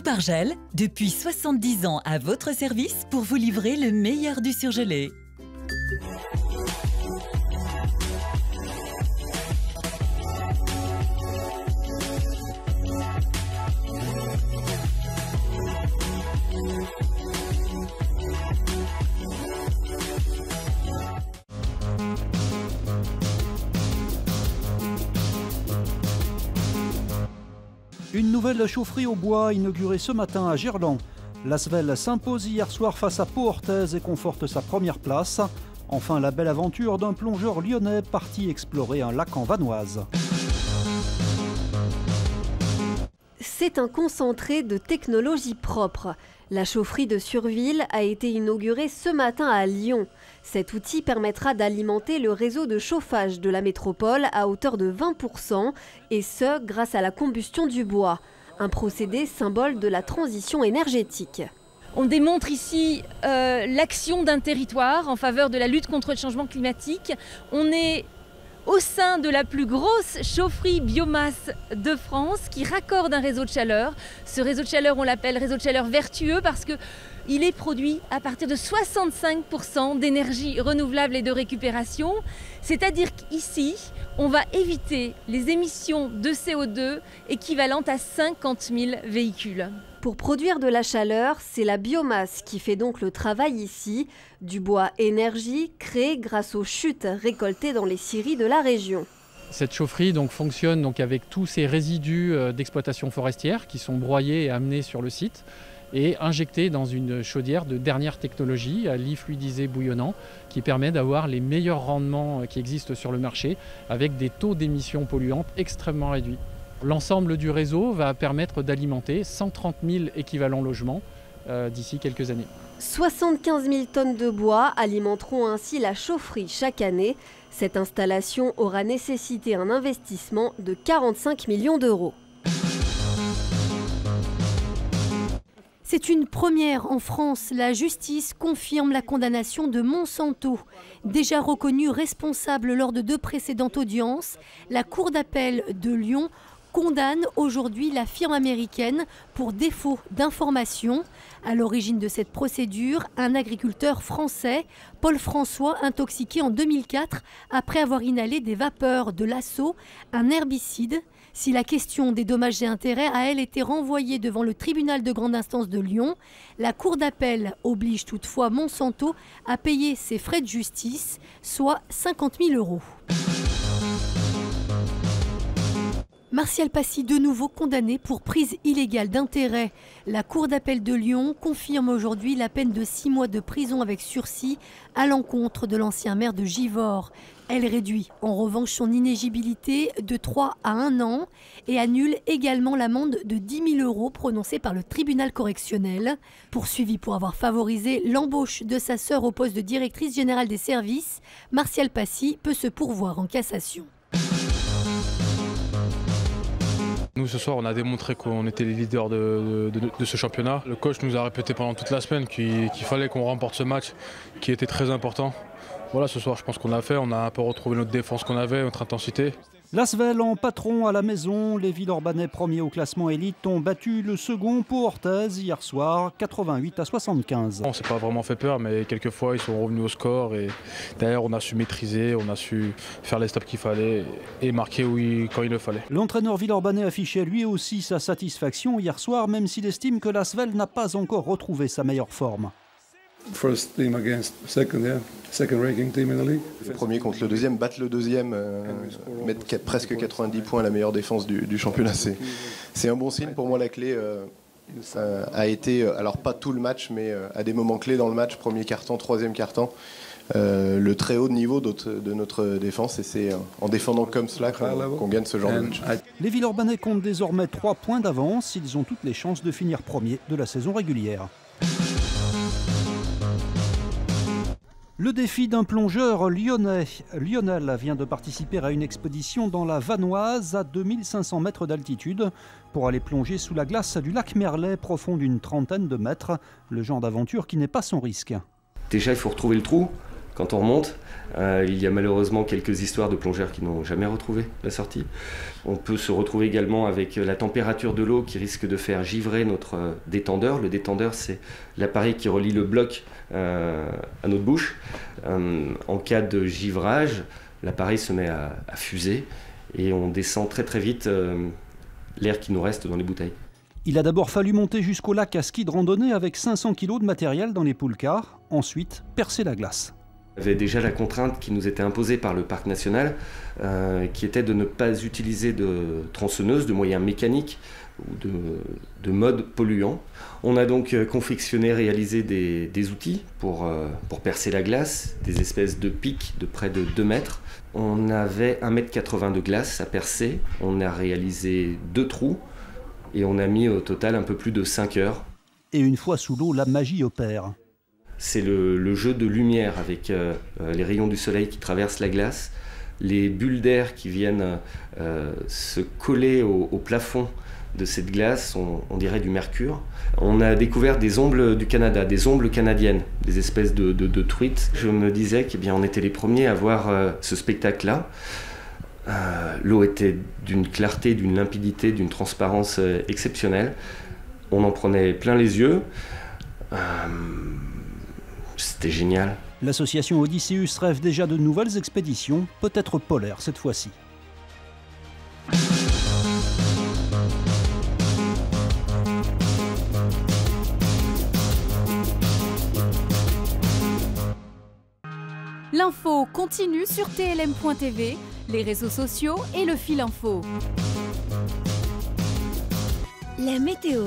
Soupargel, depuis 70 ans à votre service pour vous livrer le meilleur du surgelé. Une nouvelle chaufferie au bois inaugurée ce matin à Gerland. L'Asvel s'impose hier soir face à Pau Orthez et conforte sa première place. Enfin, la belle aventure d'un plongeur lyonnais parti explorer un lac en Vanoise. C'est un concentré de technologie propre. La chaufferie de Surville a été inaugurée ce matin à Lyon. Cet outil permettra d'alimenter le réseau de chauffage de la métropole à hauteur de 20%, et ce, grâce à la combustion du bois. Un procédé symbole de la transition énergétique. On démontre ici l'action d'un territoire en faveur de la lutte contre le changement climatique. On est au sein de la plus grosse chaufferie biomasse de France qui raccorde un réseau de chaleur. Ce réseau de chaleur, on l'appelle réseau de chaleur vertueux parce qu'il est produit à partir de 65% d'énergie renouvelable et de récupération. C'est-à-dire qu'ici, on va éviter les émissions de CO2 équivalentes à 50 000 véhicules. Pour produire de la chaleur, c'est la biomasse qui fait donc le travail ici. Du bois énergie créé grâce aux chutes récoltées dans les scieries de la région. Cette chaufferie fonctionne avec tous ces résidus d'exploitation forestière qui sont broyés et amenés sur le site et injectés dans une chaudière de dernière technologie à lit fluidisé bouillonnant qui permet d'avoir les meilleurs rendements qui existent sur le marché avec des taux d'émissions polluantes extrêmement réduits. L'ensemble du réseau va permettre d'alimenter 130 000 équivalents logements d'ici quelques années. 75 000 tonnes de bois alimenteront ainsi la chaufferie chaque année. Cette installation aura nécessité un investissement de 45 millions d'euros. C'est une première en France. La justice confirme la condamnation de Monsanto. Déjà reconnu responsable lors de 2 précédentes audiences, la Cour d'appel de Lyon condamne aujourd'hui la firme américaine pour défaut d'information. À l'origine de cette procédure, un agriculteur français, Paul François, intoxiqué en 2004 après avoir inhalé des vapeurs de l'Asso, un herbicide. Si la question des dommages et intérêts a, elle, été renvoyée devant le tribunal de grande instance de Lyon, la Cour d'appel oblige toutefois Monsanto à payer ses frais de justice, soit 50 000 euros. Martial Passy, de nouveau condamné pour prise illégale d'intérêt. La Cour d'appel de Lyon confirme aujourd'hui la peine de 6 mois de prison avec sursis à l'encontre de l'ancien maire de Givors. Elle réduit en revanche son inéligibilité de 3 à 1 an et annule également l'amende de 10 000 euros prononcée par le tribunal correctionnel. Poursuivi pour avoir favorisé l'embauche de sa sœur au poste de directrice générale des services, Martial Passy peut se pourvoir en cassation. Nous, ce soir, on a démontré qu'on était les leaders de ce championnat. Le coach nous a répété pendant toute la semaine qu'il fallait qu'on remporte ce match, qui était très important. Voilà, ce soir, je pense qu'on l'a fait. On a un peu retrouvé notre défense qu'on avait, notre intensité. L'Asvel en patron à la maison. Les Villeurbanais premiers au classement élite ont battu le second Pau Orthez hier soir, 88-75. On ne s'est pas vraiment fait peur, mais quelquefois, ils sont revenus au score. Et d'ailleurs, on a su maîtriser, on a su faire les stops qu'il fallait et marquer quand il le fallait. L'entraîneur villeurbanais affichait lui aussi sa satisfaction hier soir, même s'il estime que l'Asvel n'a pas encore retrouvé sa meilleure forme. First team against second ranking team in the league. Le premier contre le deuxième, battre le deuxième, mettre presque 90 points à la meilleure défense du championnat, c'est un bon signe. Pour moi, la clé a été, alors pas tout le match, mais à des moments clés dans le match, premier quart-temps, troisième quart-temps, le très haut niveau de notre défense, et c'est en défendant comme cela qu'on gagne ce genre de match. Les Villeurbanais comptent désormais 3 points d'avance. Ils ont toutes les chances de finir premier de la saison régulière. Le défi d'un plongeur lyonnais. Lionel vient de participer à une expédition dans la Vanoise à 2500 mètres d'altitude pour aller plonger sous la glace du lac Merlet, profond d'une 30aine de mètres. Le genre d'aventure qui n'est pas sans risque. Déjà, il faut retrouver le trou. Quand on remonte, il y a malheureusement quelques histoires de plongeurs qui n'ont jamais retrouvé la sortie. On peut se retrouver également avec la température de l'eau qui risque de faire givrer notre détendeur. Le détendeur, c'est l'appareil qui relie le bloc à notre bouche. En cas de givrage, l'appareil se met à fuser et on descend très très vite l'air qui nous reste dans les bouteilles. Il a d'abord fallu monter jusqu'au lac à ski de randonnée avec 500 kg de matériel dans les poulcars, ensuite percer la glace. Il y avait déjà la contrainte qui nous était imposée par le parc national, qui était de ne pas utiliser de tronçonneuses, de moyens mécaniques ou de modes polluants. On a donc confectionné, réalisé des outils pour percer la glace, des espèces de pics de près de 2 mètres. On avait 1,80 m de glace à percer, on a réalisé 2 trous et on a mis au total un peu plus de 5 heures. Et une fois sous l'eau, la magie opère. C'est le jeu de lumière avec les rayons du soleil qui traversent la glace, les bulles d'air qui viennent se coller au plafond de cette glace, on dirait du mercure. On a découvert des ombles du Canada, des ombles canadiennes, des espèces de truites. Je me disais qu'on était les premiers à voir ce spectacle-là. L'eau était d'une clarté, d'une limpidité, d'une transparence exceptionnelle. On en prenait plein les yeux. C'était génial. L'association Odysseus rêve déjà de nouvelles expéditions, peut-être polaires cette fois-ci. L'info continue sur TLM.tv, les réseaux sociaux et le fil info. La météo